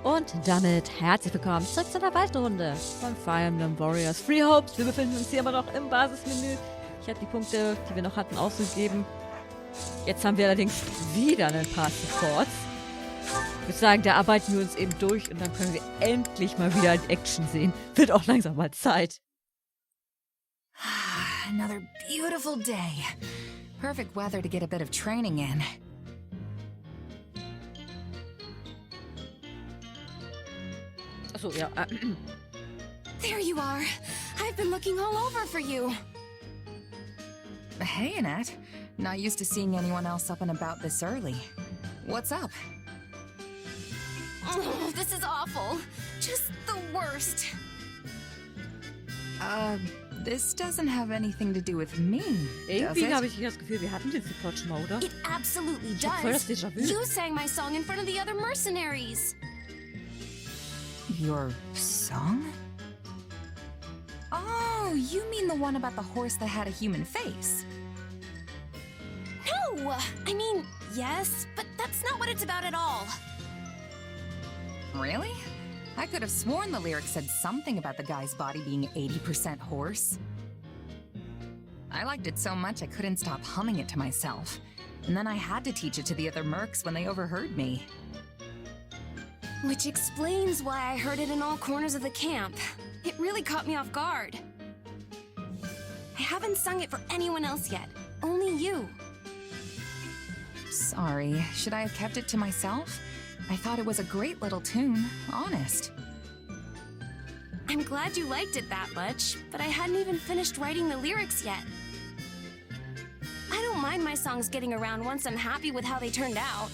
Und damit herzlich willkommen zurück zu einer weiteren Runde von Fire Emblem Warriors Free Hopes. Wir befinden uns hier immer noch im Basismenü. Ich habe die Punkte, die wir noch hatten, ausgegeben. Jetzt haben wir allerdings wieder ein paar Supports. Ich würde sagen, da arbeiten wir uns eben durch und dann können wir endlich mal wieder in Action sehen. Wird auch langsam mal Zeit. Another beautiful day. Perfect weather to get a bit of training in. Achso, ja. There you are. I've been looking all over for you. Hey, Annette. Not used to seeing anyone else up and about this early. What's up? Oh, this is awful. Just the worst. This doesn't have anything to do with me, does Irgendwie it? habe ich das Gefühl, wir hatten den Support schon mal, oder? It absolutely Ich hab voll das does. Déjà-vu. You sang my song in front of the other mercenaries. Your song? Oh, you mean the one about the horse that had a human face? No! I mean, yes, but that's not what it's about at all. Really? I could have sworn the lyric said something about the guy's body being 80% horse. I liked it so much I couldn't stop humming it to myself. And then I had to teach it to the other mercs when they overheard me. Which explains why I heard it in all corners of the camp. It really caught me off guard. I haven't sung it for anyone else yet. Only you. Sorry, should I have kept it to myself? I thought it was a great little tune, honest. I'm glad you liked it that much, but I hadn't even finished writing the lyrics yet. I don't mind my songs getting around once I'm happy with how they turned out.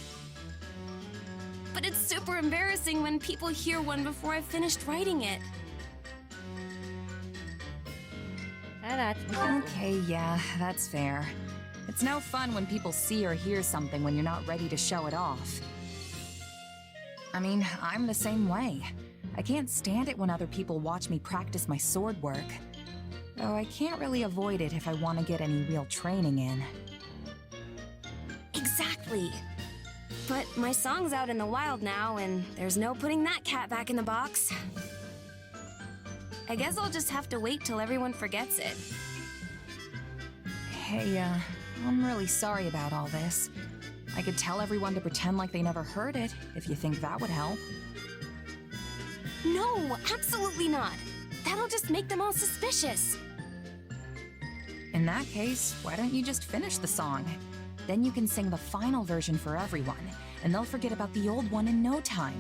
But it's super embarrassing when people hear one before I've finished writing it. Okay, yeah, that's fair. It's no fun when people see or hear something when you're not ready to show it off. I mean, I'm the same way. I can't stand it when other people watch me practice my sword work. Though I can't really avoid it if I want to get any real training in. Exactly. But my song's out in the wild now, and there's no putting that cat back in the box. I guess I'll just have to wait till everyone forgets it. Hey, I'm really sorry about all this. I could tell everyone to pretend like they never heard it, if you think that would help. No, absolutely not. That'll just make them all suspicious. In that case, why don't you just finish the song? Then you can sing the final version for everyone, and they'll forget about the old one in no time.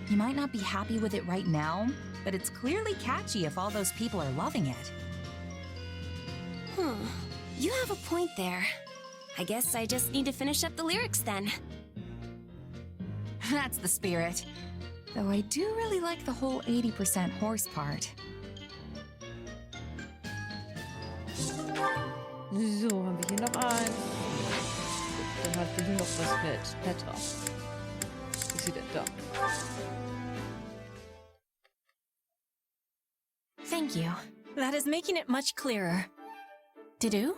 You might not be happy with it right now, but it's clearly catchy if all those people are loving it. You have a point there. I guess I just need to finish up the lyrics then. That's the spirit. Though I do really like the whole 80% horse part. So, haben wir hier noch einen. Dann hat wir hier noch was mit Petra. Wie sieht denn da? Thank you. That is making it much clearer. Didu,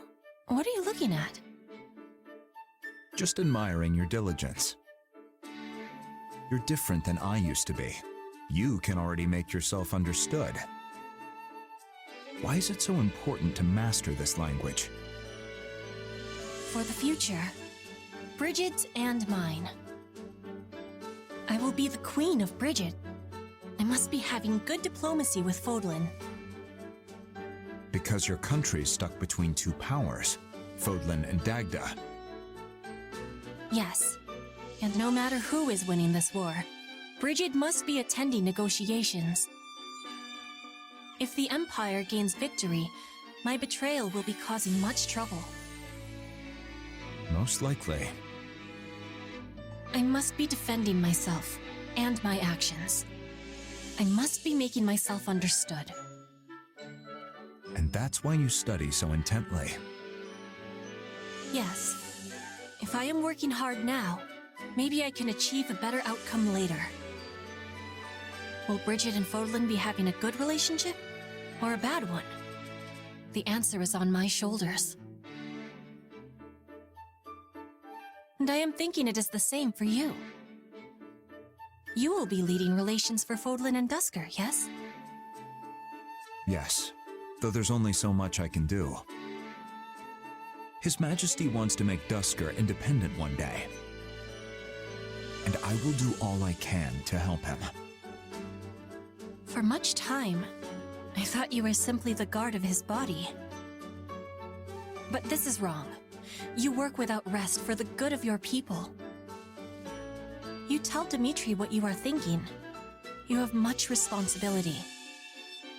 what are you looking at? Just admiring your diligence. You're different than I used to be. You can already make yourself understood. Why is it so important to master this language? For the future. Bridget's and mine. I will be the queen of Bridget. I must be having good diplomacy with Fodlan. Because your country's stuck between two powers, Fodlan and Dagda. Yes. And no matter who is winning this war, Bridget must be attending negotiations. If the Empire gains victory, my betrayal will be causing much trouble. Most likely. I must be defending myself and my actions. I must be making myself understood. And that's why you study so intently. Yes. If I am working hard now, maybe I can achieve a better outcome later. Will Bridget and Fodlan be having a good relationship or a bad one? The answer is on my shoulders. And I am thinking it is the same for you. You will be leading relations for Fodlan and Dusker, yes? Yes, though there's only so much I can do. His Majesty wants to make Dusker independent one day. And I will do all I can to help him. For much time, I thought you were simply the guard of his body. But this is wrong. You work without rest for the good of your people. You tell Dimitri what you are thinking. You have much responsibility.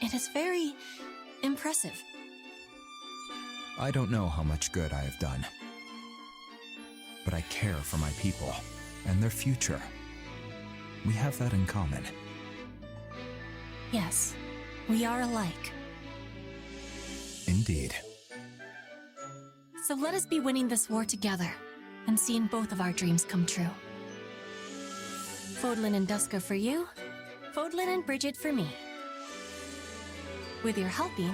It is very impressive. I don't know how much good I have done. But I care for my people and their future. We have that in common. Yes, we are alike. Indeed. So let us be winning this war together and seeing both of our dreams come true. Fodlan and Dusker for you, Fodlan and Bridget for me. With your helping,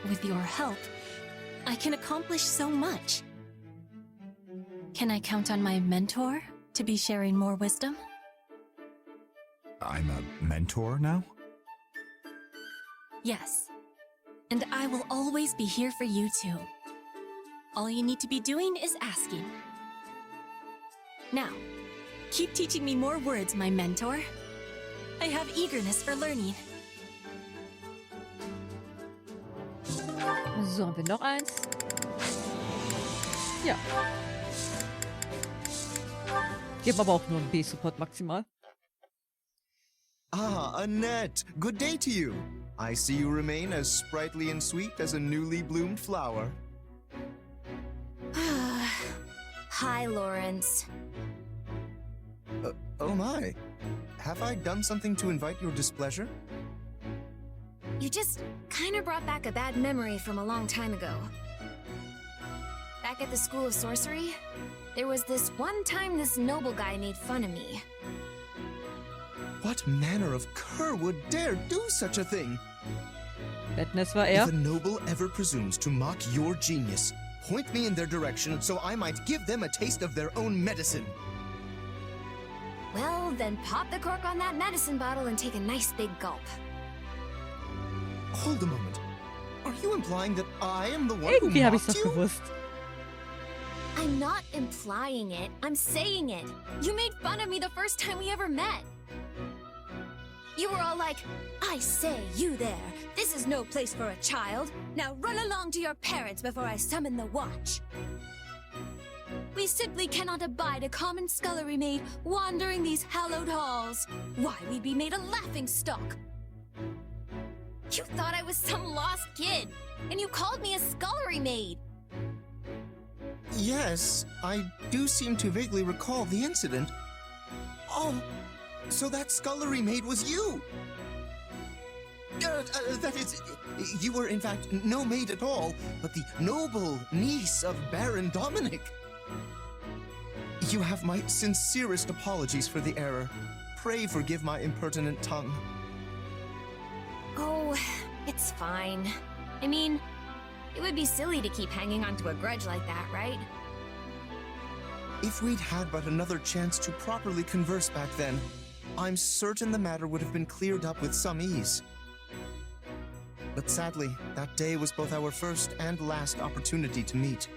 with your help, I can accomplish so much. Can I count on my mentor to be sharing more wisdom? I'm a mentor now? Yes. And I will always be here for you too. All you need to be doing is asking. Now, keep teaching me more words, my mentor. I have eagerness for learning. So, haben wir noch eins? Ja. Geben aber auch nur einen B-Support maximal. Ah, Annette! Good day to you! I see you remain as sprightly and sweet as a newly bloomed flower. Hi, Lawrence. Oh my. Have I done something to invite your displeasure? You just kind of brought back a bad memory from a long time ago. Back at the School of Sorcery, there was this one time this noble guy made fun of me. What manner of cur would dare do such a thing? Wetten, es war er. If a noble ever presumes to mock your genius, point me in their direction so I might give them a taste of their own medicine. Well, then pop the cork on that medicine bottle and take a nice big gulp. Hold a moment. Are you implying that I am the one Irgendwie who habe ich's mocked doch you? gewusst. I'm not implying it, I'm saying it. You made fun of me the first time we ever met. You were all like, I say, you there, this is no place for a child. Now run along to your parents before I summon the watch. We simply cannot abide a common scullery maid wandering these hallowed halls. Why, we'd be made a laughingstock. You thought I was some lost kid, and you called me a scullery maid. Yes, I do seem to vaguely recall the incident. Oh, so that scullery maid was you! That is, you were in fact no maid at all, but the noble niece of Baron Dominic. You have my sincerest apologies for the error. Pray forgive my impertinent tongue. Oh, it's fine. I mean, it would be silly to keep hanging on to a grudge like that, right? If we'd had but another chance to properly converse back then, I'm certain the matter would have been cleared up with some ease. But sadly, that day was both our first and last opportunity to meet.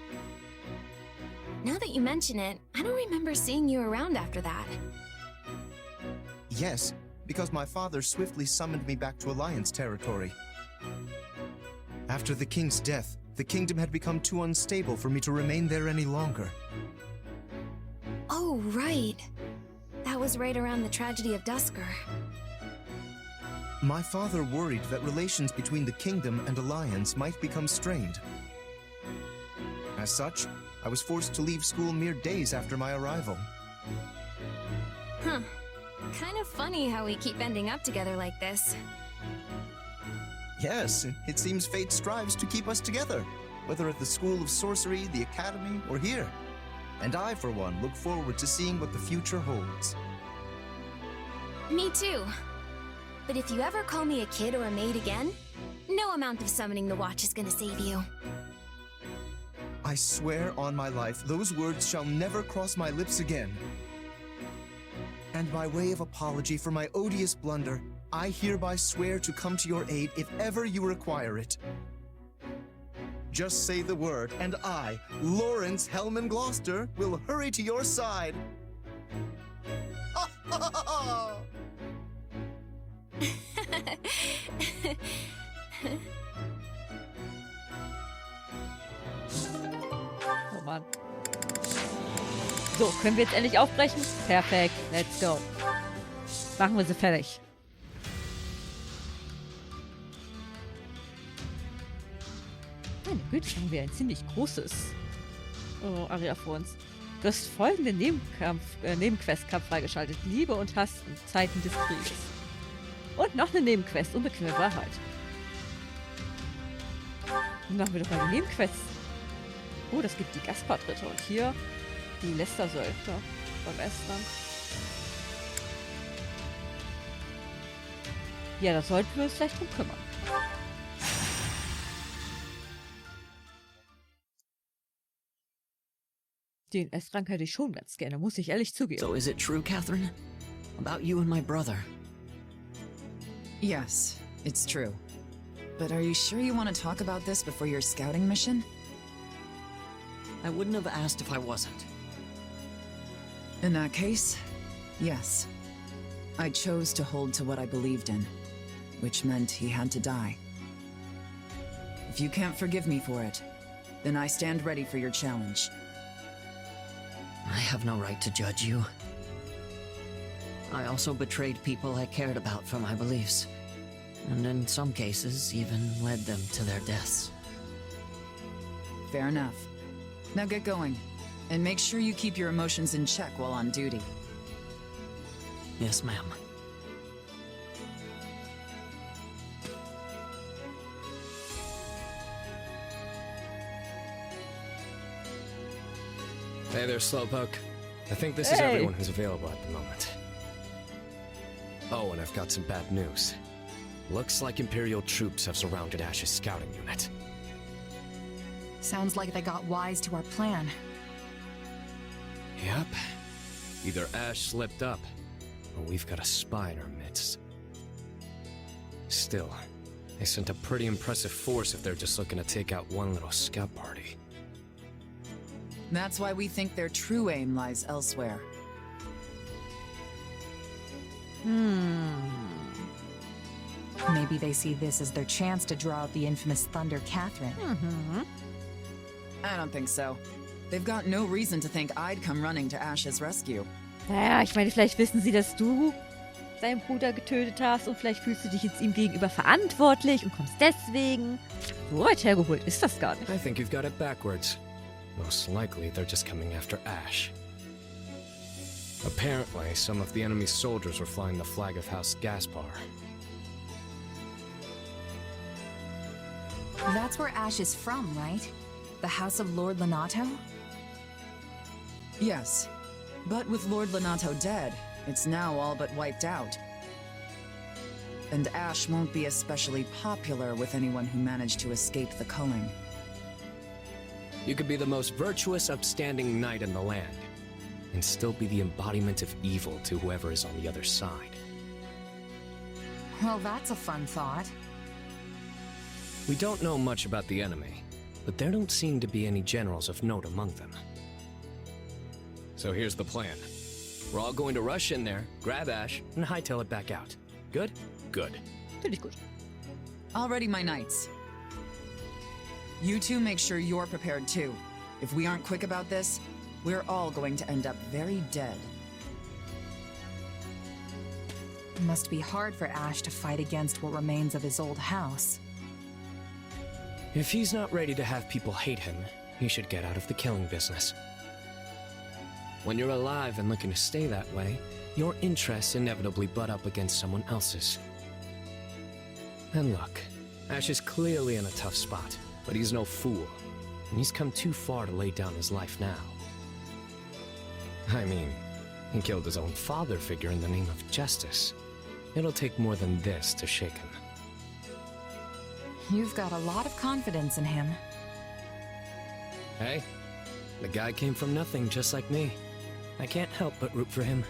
Now that you mention it, I don't remember seeing you around after that. Yes, because my father swiftly summoned me back to Alliance territory. After the king's death, the kingdom had become too unstable for me to remain there any longer. Oh, right. That was right around the tragedy of Dusker. My father worried that relations between the kingdom and Alliance might become strained. As such, I was forced to leave school mere days after my arrival. Huh. Kind of funny how we keep ending up together like this. Yes, it seems fate strives to keep us together, whether at the School of Sorcery, the Academy, or here. And I, for one, look forward to seeing what the future holds. Me too. But if you ever call me a kid or a maid again, no amount of summoning the watch is gonna save you. I swear on my life, those words shall never cross my lips again. And by way of apology for my odious blunder, I hereby swear to come to your aid if ever you require it. Just say the word, and I, Lawrence Hellman Gloucester, will hurry to your side. Oh Mann. So, können wir jetzt endlich aufbrechen? Perfekt, let's go. Machen wir sie fertig. Meine Güte, haben wir ein ziemlich großes Area vor uns. Du hast folgende Nebenquest-Kampf freigeschaltet. Liebe und Hass in Zeiten des Krieges. Und noch eine Nebenquest, unbequeme Wahrheit. Dann machen wir doch mal die Nebenquests. Oh, das gibt die Gaspard-Ritter und hier die Leider-Söldner beim Estern. Ja, da sollten wir uns vielleicht drum kümmern. Den S-Rang hätte ich schon ganz gerne, muss ich ehrlich zugeben. So is it true, Cathrine? About you and my brother? Yes, it's true. But are you sure you want to talk about this before your scouting mission? I wouldn't have asked if I wasn't. In that case, yes. I chose to hold to what I believed in, which meant he had to die. If you can't forgive me for it, then I stand ready for your challenge. I have no right to judge you. I also betrayed people I cared about for my beliefs, and in some cases even led them to their deaths. Fair enough. Now get going, and make sure you keep your emotions in check while on duty. Yes, ma'am. Hey there, Slowpoke. I think this is everyone who's available at the moment. Oh, and I've got some bad news. Looks like Imperial troops have surrounded Ashe's scouting unit. Sounds like they got wise to our plan. Yep. Either Ashe slipped up, or we've got a spy in our midst. Still, they sent a pretty impressive force if they're just looking to take out one little scout party. That's why we think their true aim lies elsewhere. Maybe they see this as their chance to draw out the infamous Thunder Cathrine. I don't think so. They've got no reason to think I'd come running to Ashe's rescue. Naja, ich meine, vielleicht wissen sie, dass du deinen Bruder getötet hast und vielleicht fühlst du dich jetzt ihm gegenüber verantwortlich und kommst deswegen. So weit hergeholt ist das gar nicht. I think you've got it backwards. Most likely, they're just coming after Ashe. Apparently, some of the enemy's soldiers were flying the flag of House Gaspard. That's where Ashe is from, right? The House of Lord Lenato? Yes. But with Lord Lenato dead, it's now all but wiped out. And Ashe won't be especially popular with anyone who managed to escape the culling. You could be the most virtuous, upstanding knight in the land, and still be the embodiment of evil to whoever is on the other side. Well, that's a fun thought. We don't know much about the enemy, but there don't seem to be any generals of note among them. So here's the plan. We're all going to rush in there, grab Ashe, and hightail it back out. Good? Good. Finde ich gut. Already, my knights. You two make sure you're prepared too. If we aren't quick about this, we're all going to end up very dead. It must be hard for Ashe to fight against what remains of his old house. If he's not ready to have people hate him, he should get out of the killing business. When you're alive and looking to stay that way, your interests inevitably butt up against someone else's. And look, Ashe is clearly in a tough spot, but he's no fool, and he's come too far to lay down his life now. I mean, he killed his own father figure in the name of justice. It'll take more than this to shake him. You've got a lot of confidence in him. Hey, the guy came from nothing just like me. I can't help but root for him.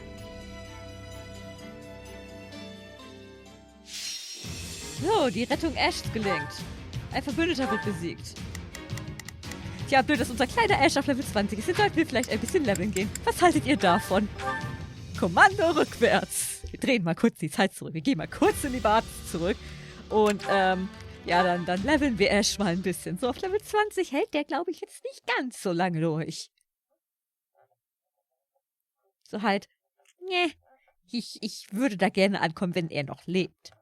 So, die Rettung Ashes gelingt. Ein Verbündeter wird besiegt. Tja, blöd, dass unser kleiner Ashe auf Level 20 ist. Jetzt sollten wir vielleicht ein bisschen leveln gehen. Was haltet ihr davon? Kommando rückwärts. Wir drehen mal kurz die Zeit zurück. Wir gehen mal kurz in die Basis zurück. Und, ja, dann leveln wir Ashe mal ein bisschen. So, auf Level 20 hält der, glaube ich, jetzt nicht ganz so lange durch. So halt, ne, ich würde da gerne ankommen, wenn er noch lebt.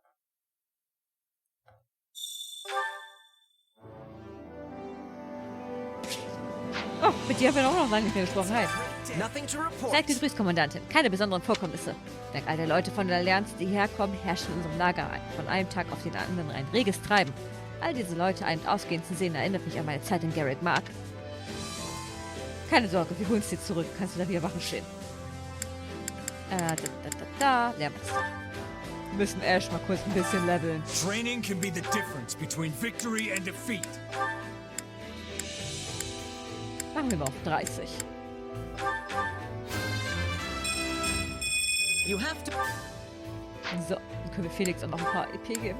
Oh, mit dir haben wir auch noch lange nicht mehr gesprochen. Hi. Seid gegrüßt, Kommandantin. Keine besonderen Vorkommnisse. Dank all der Leute von der Allianz, die herkommen, herrscht in unserem Lager von einem Tag auf den anderen ein reges Treiben. All diese Leute ein- und ausgehen zu sehen, erinnert mich an meine Zeit in Garrett Mark. Keine Sorge, wir holen es dir zurück. Kannst du da wieder Wachen stehen. Lehrmeister. Wir müssen Ashe mal kurz ein bisschen leveln. Training can be the difference between victory and defeat. Machen wir mal auf 30. You have to. So, dann können wir Felix auch noch ein paar EP geben.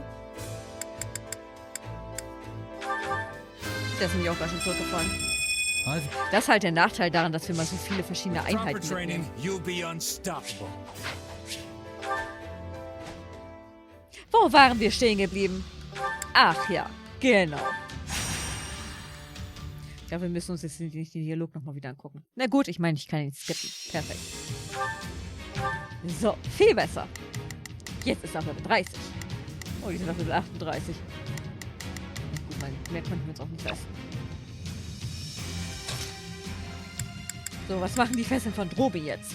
Der ist nämlich auch ganz schön zurückgefallen. Das ist halt der Nachteil daran, dass wir mal so viele verschiedene Einheiten mitnehmen. Wo waren wir stehen geblieben? Ach ja, genau. Ja, wir müssen uns jetzt den Dialog nochmal wieder angucken. Na gut, ich meine, ich kann ihn skippen. Perfekt. So, viel besser. Jetzt ist er auf Level 30. Oh, die sind auf Level 38. Na gut, mehr konnten wir uns auch nicht leisten. So, was machen die Fesseln von Drobe jetzt?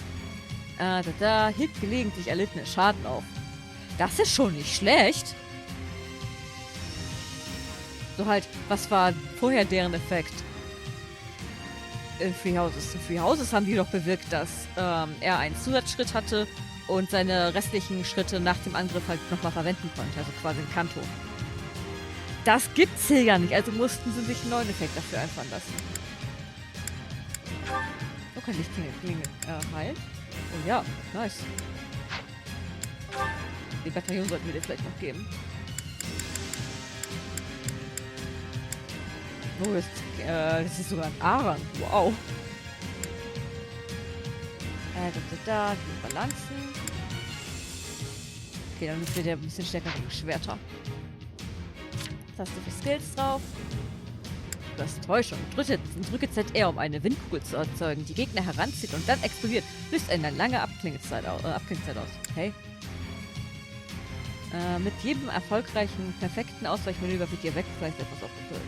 Hebt gelegentlich erlittene Schaden auf. Das ist schon nicht schlecht. So halt, was war vorher deren Effekt? In Free Houses. In Free Houses haben die doch bewirkt, dass er einen Zusatzschritt hatte und seine restlichen Schritte nach dem Angriff halt nochmal verwenden konnte. Also quasi ein Kanto. Das gibt's hier ja nicht, also mussten sie sich einen neuen Effekt dafür einfallen lassen. So kann ich Klinge heilen. Oh ja, nice. Die Bataillon sollten wir dir vielleicht noch geben. Oh, das ist sogar ein Aran. Wow. Die Balancen. Okay, dann wird der ein bisschen stärker gegen Schwerter. Taste für Skills drauf. Du hast Täuschung. Drücke ZR, um eine Windkugel zu erzeugen, die Gegner heranzieht und dann explodiert. Löst eine lange Abklingzeit aus. Okay. Mit jedem erfolgreichen, perfekten Ausweichmanöver wird dir wegfleicht etwas aufgefüllt.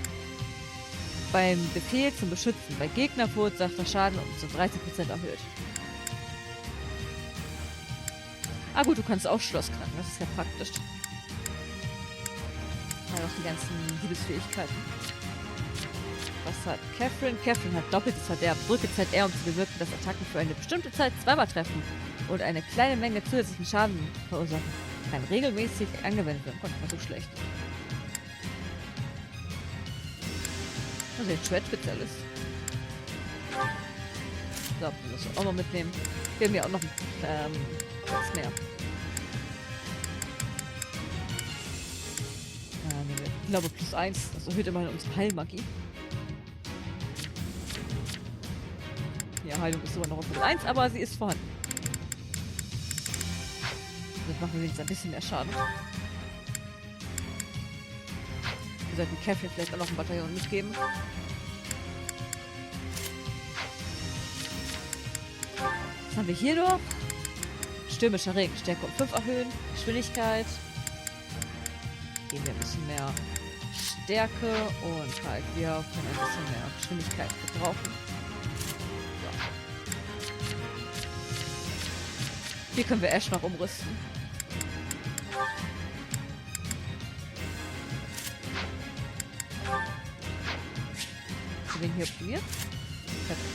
Beim Befehl zum Beschützen bei Gegner verursacht der Schaden um zu 30% erhöht. Ah gut, du kannst auch Schloss knacken, das ist ja praktisch. Ja, noch die ganzen Liebesfähigkeiten. Was hat Cathrine? Cathrine hat doppeltes Verderb. Drücke ZR, um zu bewirken, dass Attacken für eine bestimmte Zeit zweimal treffen und eine kleine Menge zusätzlichen Schaden verursachen. Kann regelmäßig angewendet werden. Gott, war so schlecht. Also ein Schwertspezialist. So, das müssen wir auch mal mitnehmen. Wir haben ja auch noch was mehr. Ich glaube +1. Das erhöht immerhin unsere Heilmagie. Ja, Heilung ist sogar noch auf +1, aber sie ist vorhanden. Jetzt machen wir wenigstens ein bisschen mehr Schaden. Wir sollten Cathrine vielleicht auch noch ein Bataillon mitgeben. Was haben wir hier noch? Stürmischer Regen. Stärke um 5 erhöhen. Geschwindigkeit. Geben wir ein bisschen mehr Stärke und halt wir können ein bisschen mehr Geschwindigkeit gebrauchen. So. Hier können wir Ashe noch umrüsten. Wen hier optimiert? Perfekt.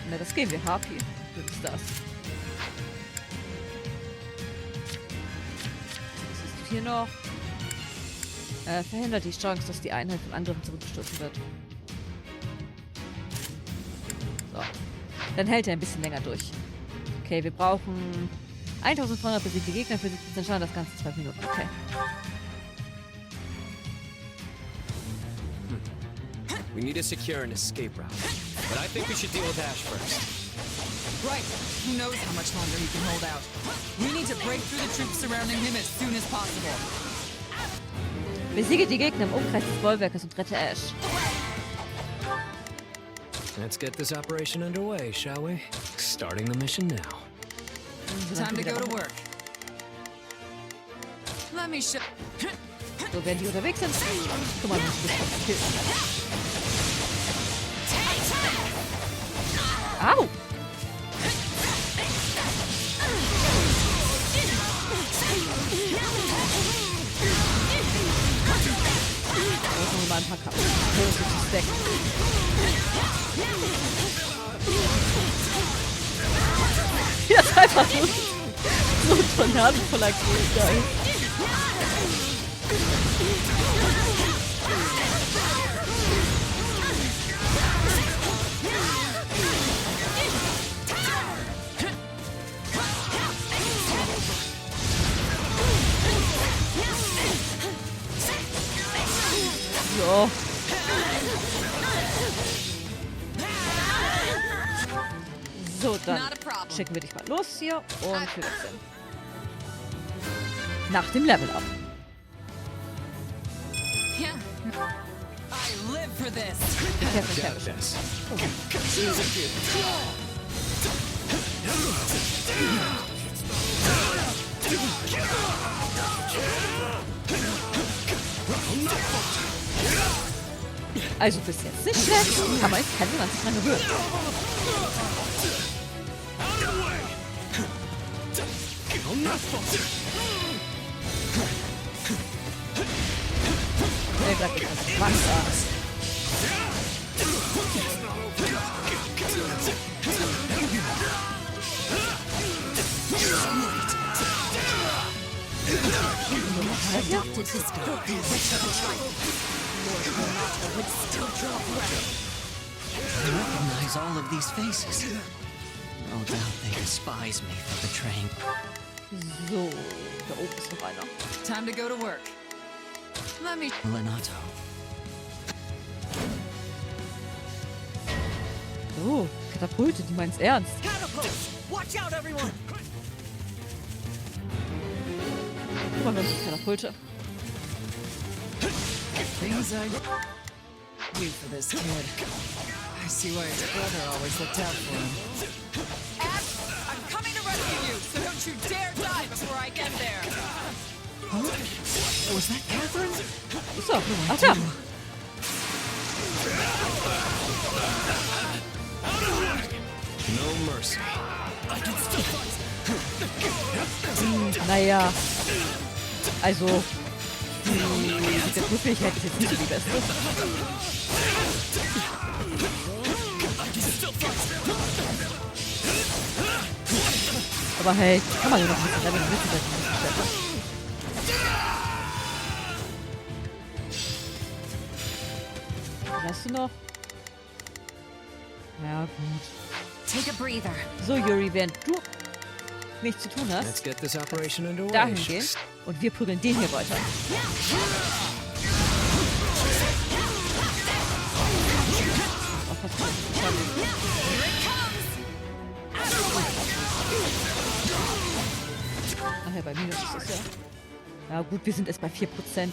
Na, das geben wir Harpy. Was ist das? Was ist hier noch? Verhindert die Chance, dass die Einheit von anderen zurückgestoßen wird. So. Dann hält er ein bisschen länger durch. Okay, wir brauchen 1200 besiegte Gegner für 17 Schaden, das Ganze 12 Minuten. Okay. We need to secure an escape route. But I think we should deal with Ashe first. Right. Who knows how much longer he can hold out. We need to break through the troops surrounding him as soon as possible. Besiege die Gegner im Umkreis des Bollwerkes und rette Ashe. Let's get this operation underway, shall we? Starting the mission now. Time to go to work. Let me show. So, während die unterwegs sind, kümmern wir uns ein bisschen um Kills. Au! Machen wir mal ein paar Kampf. Weg. Ja, ist einfach so ein Tornado voller Kills, geil. So. So, dann schicken wir dich mal los hier und wir wechseln. Nach dem Level-Up. Yeah. I live for this. Got this. Also bis jetzt nicht schlecht, aber ich kann niemand sich dran gewöhnen. Der greift mich an Wand an. I recognize all of these faces. No doubt they despise me for betraying. So, da oben ist noch einer. Time to go to work. Let me. Lenato. Oh, Katapulte, die meinen's ernst. Watch out, everyone. Guck mal, wir haben Katapulte. Things I do for this kid. I see why his brother always looked out for him. Ashe, I'm coming to rescue you, so don't you dare die before I get there. Huh? Was that Cathrine? So, ach ja. No mercy. Naja. Also, die Prüfigkeit ist jetzt nicht so die beste. Aber hey, kann man ja noch ein bisschen leveln, Was hast du noch? Ja, gut. Take a breather. So, Yuri, während du nichts zu tun Let's hast, get this operation underway. dahin gehen und wir prügeln den hier weiter. Ach ja, bei Minus ist es ja. Ja gut, wir sind erst bei 4%.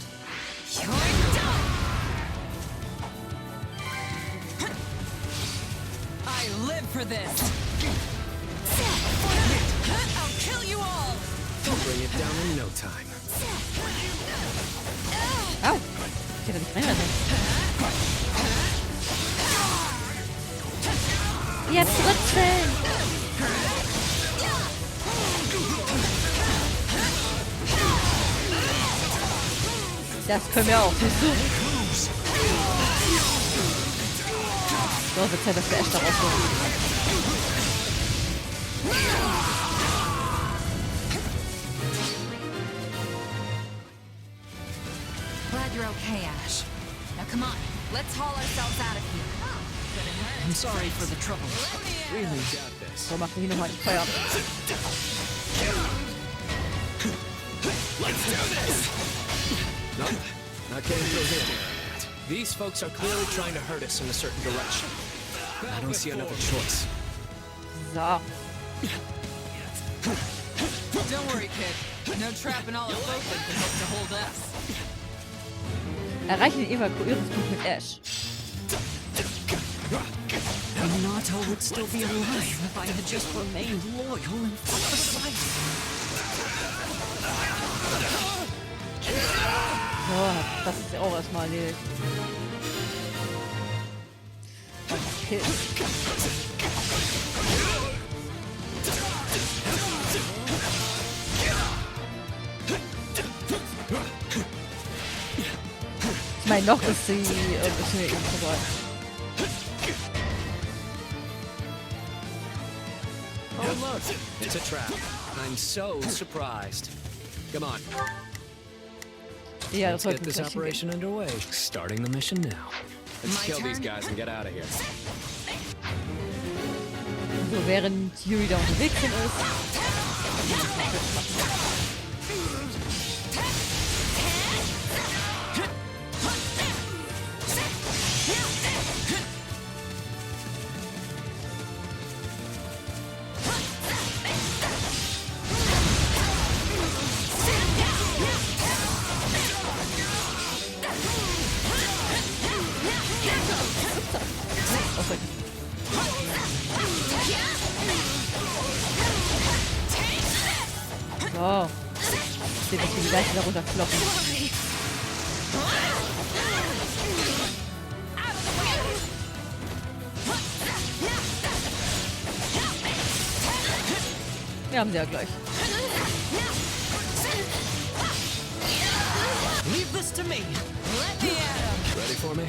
I live for this. I'll kill you all. We'll bring it down in no time. Au! Ich hätte nicht reinrennen. Jetzt rütteln! Das können wir auch, siehst du? So, wird Zeit, dass wir Ashe da rausholen. Glad you're okay, Ashe. Now come on, let's haul ourselves out of here. I'm sorry for the trouble. Really. Got this. So, machen wir hier nochmal ein Feuer. No, not getting through here. These folks are clearly trying to hurt us in a certain direction. I don't see another choice. So. Don't worry, kid. No trap in all of Oakland can hope to hold us. Erreichen den Evakuierungspunkt mit Ashe. Renato would still be alive if I had just remained loyal and fought beside him. So, das ist ja auch erstmal erledigt. Okay. Ich meine, noch ist sie ein bisschen eben vorbei. Oh look, it's a trap. I'm so surprised. Come on, Ja, let's das get sollte this operation underway. Starting the mission now. Let's My kill these turn? guys and get out of here. So, während Yuri da unterwegs hin ist. So. Ich sehe, dass wir die Leichen da runterkloppen. Wir haben sie ja gleich. Leave this to me. Let me at him. Ready for me?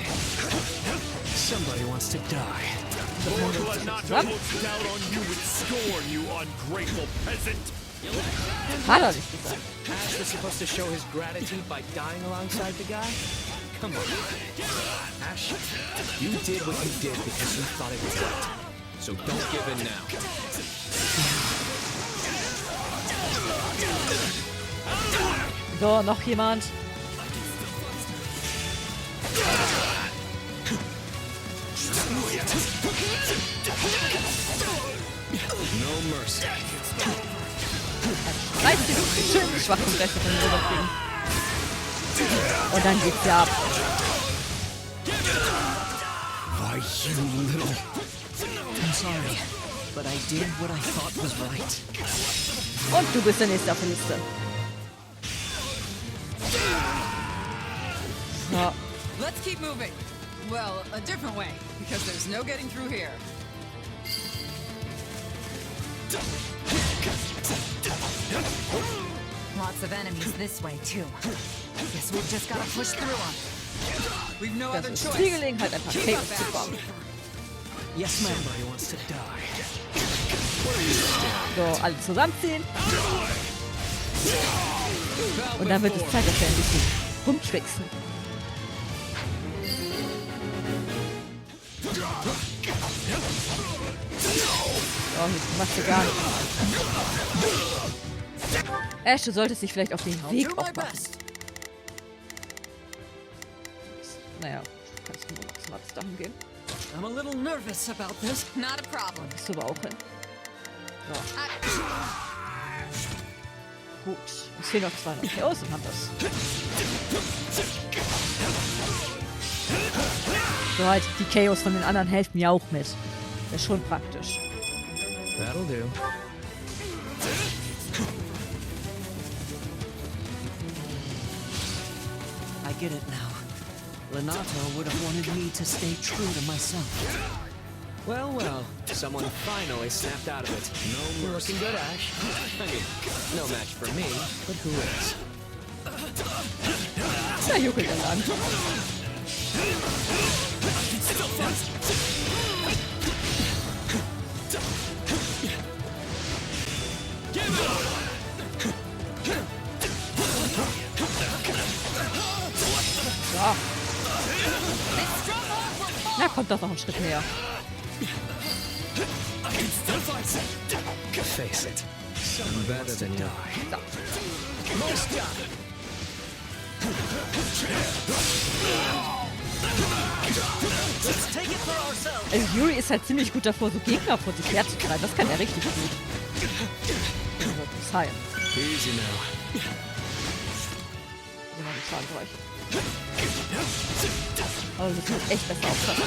Somebody wants to die. Lord Lenato looks down on you with scorn, you ungrateful peasant! Hat er nicht gesagt. Ashe was supposed to show his gratitude by dying alongside the guy? Come on. Ashe, you did what you did because you thought it was right. So don't give in now. So, noch jemand. No mercy. Reißt die schön die schwachen Kräfte von mir rüberkriegen. Und dann geht's ja ab. Why, you little... I'm sorry, but I did what I thought was right. Und du bist der Nächste auf der Liste. So. Let's keep moving. Well, a different way, because there's no getting through here. Lots of enemies this way, too. Guess we've just gotta push through them. We've no Das other ist choice. die Gelegenheit, ein paar Chaos zu bekommen. Yes, ma'am. Somebody wants to die. So, alle zusammenziehen. Und dann wird es Zeit, dass wir ein bisschen rumtricksen. Oh, das machst du gar nicht. Ashe, du solltest dich vielleicht auf den Weg aufmachen. Naja, kannst du nur noch zum Arzt dahin gehen. I'm a little nervous about this. Not a problem. Bist du aber auch hin. So. Gut. Es fehlen noch 200 Chaos und haben das. So halt, die Chaos von den anderen helfen mir auch mit. Das ist schon praktisch. That'll do. I get it now. Lenato would have wanted me to stay true to myself. Well, well, someone finally snapped out of it. No You're mercy. looking good, Ashe. I mean, no match for me, but who is? Da juckelt er lang. So. Na, kommt doch noch einen Schritt näher. Face it. I'm better than you. Also Yuri ist halt ziemlich gut davor, so Gegner vor sich herzutreiben. Das kann er richtig gut. Also, das heilen. Easy now. So mal den Schadenbereich. Aber das muss echt besser aufpassen.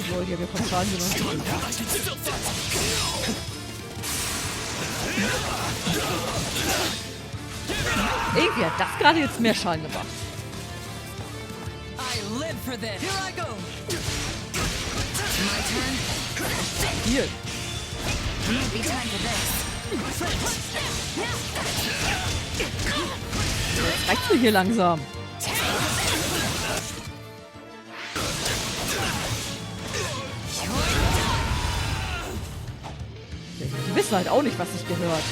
So, hier, wir kommen Schaden gemacht. Irgendwie hat das gerade jetzt mehr Schaden gemacht. I live for this. Here I go. My turn. Hier. Won't be time for this. Jetzt reicht's mir hier langsam. Die wissen halt auch nicht, was sich gehört.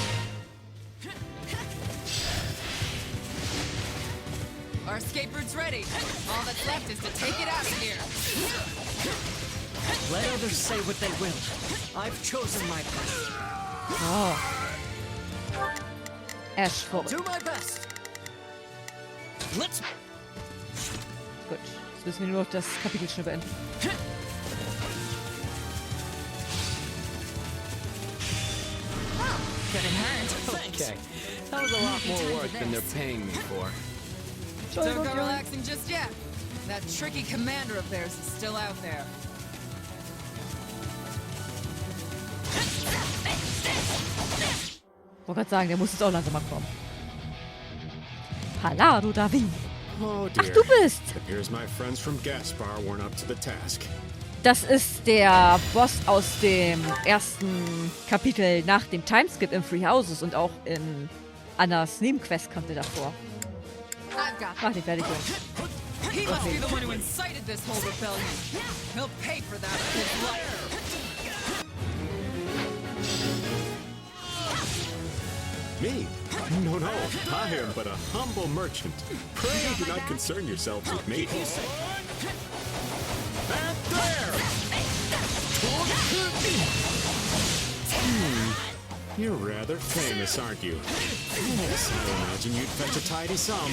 Our escape route's ready. All that's left is to take it out of here. Let others say what they will. I've chosen my path. Oh. Ashe vor. Do my best. Let's. Gut. Jetzt müssen wir nur noch das Kapitel schnell beenden. Okay. That was a lot more work than they're paying me for. Don't go relaxing just yet. That tricky commander of theirs is still out there. Ich wollte gerade sagen, der muss jetzt auch langsam mal kommen. Hallo, David. Oh Ach, dear. du bist. Appears my friends from Gaspar weren't up to the task. Das ist der Boss aus dem ersten Kapitel nach dem Timeskip in Three Houses und auch in Annas Nebenquest kommt er davor. I've got Mach den fertig. He must be the one who incited this whole rebellion. He'll pay for that with his life. Me? No, no. I am but a humble merchant. Pray do not concern yourselves with me. And there! You're rather famous, aren't you? Yes, I imagine you'd fetch a tidy sum.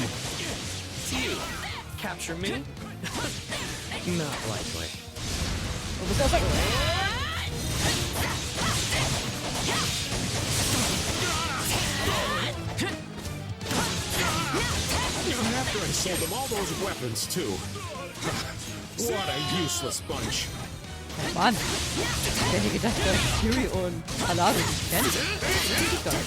You capture me? Not likely. Du bist auch weg. Even after I sold them all those weapons, too. What a useless bunch. Oh Mann. Ich hätte gedacht, dass Yuri und Alado sich kennen. Das ist geil.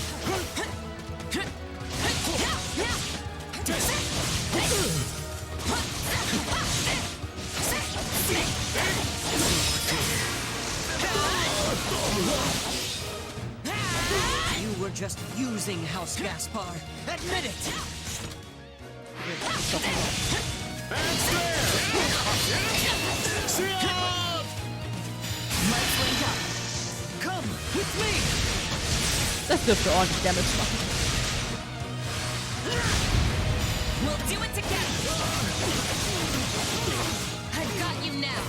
You were just using House Gaspard. Admit it. Come with me. Das dürfte ordentlich Damage machen. We'll do it together. I've got you now.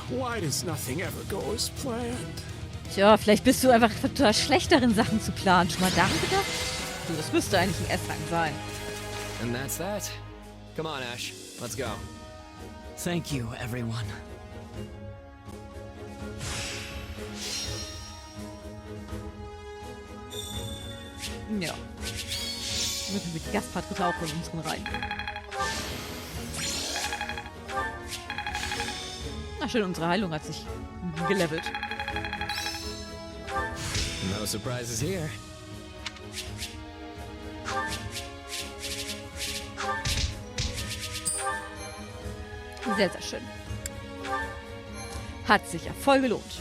Why does nothing ever go as planned? Tja, vielleicht bist du einfach total schlecht darin, Sachen zu planen. Schon mal daran gedacht? Du, das müsste eigentlich ein S-Rang sein. And that's that. Come on, Ashe. Let's go. Thank you, everyone. Ja. Müssen wir die Gaspard-Ritter auch in unseren Reihen. Na schön, unsere Heilung hat sich gelevelt. No surprises here. Sehr, sehr schön. Hat sich ja voll gelohnt.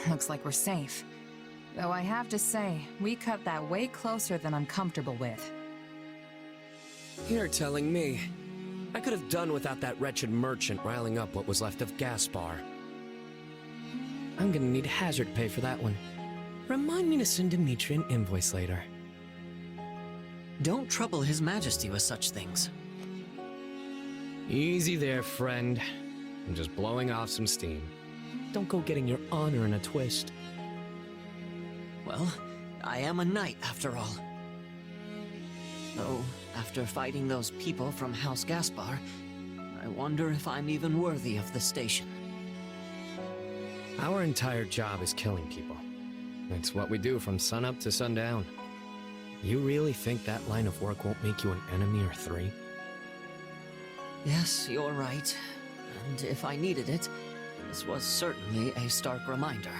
Looks like we're safe. Though I have to say, we cut that way closer than I'm comfortable with. You're telling me. I could have done without that wretched merchant riling up what was left of Gaspard. I'm gonna need hazard pay for that one. Remind me to send Dimitri an invoice later. Don't trouble His Majesty with such things. Easy there, friend. I'm just blowing off some steam. Don't go getting your honor in a twist. Well, I am a knight after all. Though, after fighting those people from House Gaspard, I wonder if I'm even worthy of the station. Our entire job is killing people. It's what we do from sunup to sundown. You really think that line of work won't make you an enemy or three? Yes, you're right. And if I needed it, this was certainly a stark reminder.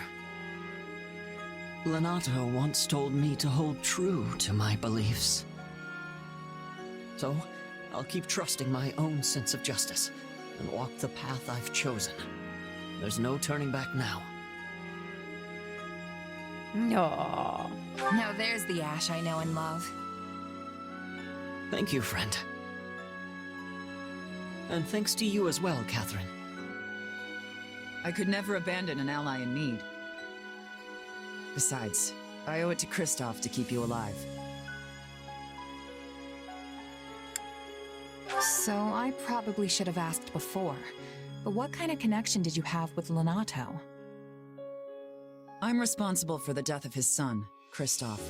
Lenato once told me to hold true to my beliefs. So, I'll keep trusting my own sense of justice and walk the path I've chosen. There's no turning back now. No. Now there's the Ashe I know and love. Thank you, friend. And thanks to you as well, Cathrine. I could never abandon an ally in need. Besides, I owe it to Kristoff to keep you alive. So I probably should have asked before. But what kind of connection did you have with Lenato? I'm responsible for the death of his son, Kristoff,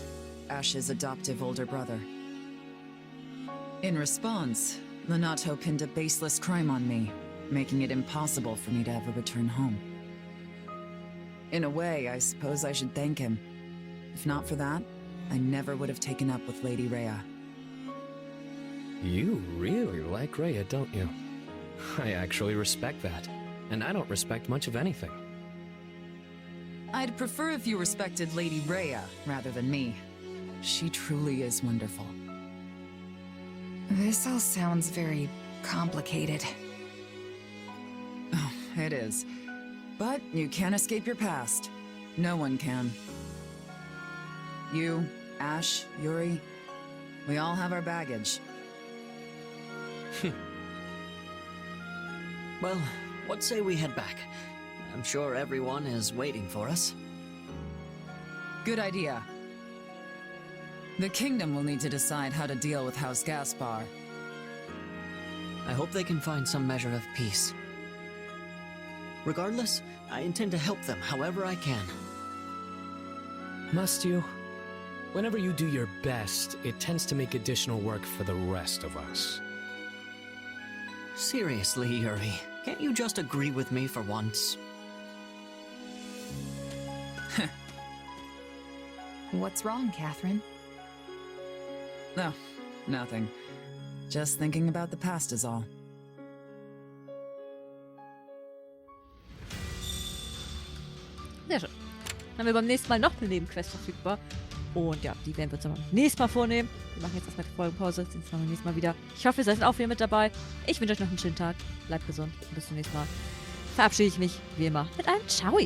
Ashe's adoptive older brother. In response, Lenato pinned a baseless crime on me, making it impossible for me to ever return home. In a way, I suppose I should thank him. If not for that, I never would have taken up with Lady Rhea. You really like Rhea, don't you? I actually respect that, and I don't respect much of anything. I'd prefer if you respected Lady Rhea rather than me. She truly is wonderful. This all sounds very complicated. Oh, it is. But you can't escape your past. No one can. You, Ashe, Yuri, we all have our baggage. Well, what say we head back? I'm sure everyone is waiting for us. Good idea. The kingdom will need to decide how to deal with House Gaspard. I hope they can find some measure of peace. Regardless, I intend to help them however I can. Must you? Whenever you do your best, it tends to make additional work for the rest of us. Seriously, Yuri, can't you just agree with me for once? What's wrong, Cathrine? No, nothing. Just thinking about the past is all. Sehr schön. Dann haben wir beim nächsten Mal noch eine Nebenquest verfügbar. Und ja, die werden wir uns dann beim nächsten Mal vornehmen. Wir machen jetzt erstmal die Folgenpause, sehen uns beim nächsten Mal wieder. Ich hoffe, ihr seid auch wieder mit dabei. Ich wünsche euch noch einen schönen Tag. Bleibt gesund und bis zum nächsten Mal. Verabschiede ich mich, wie immer, mit einem Ciao.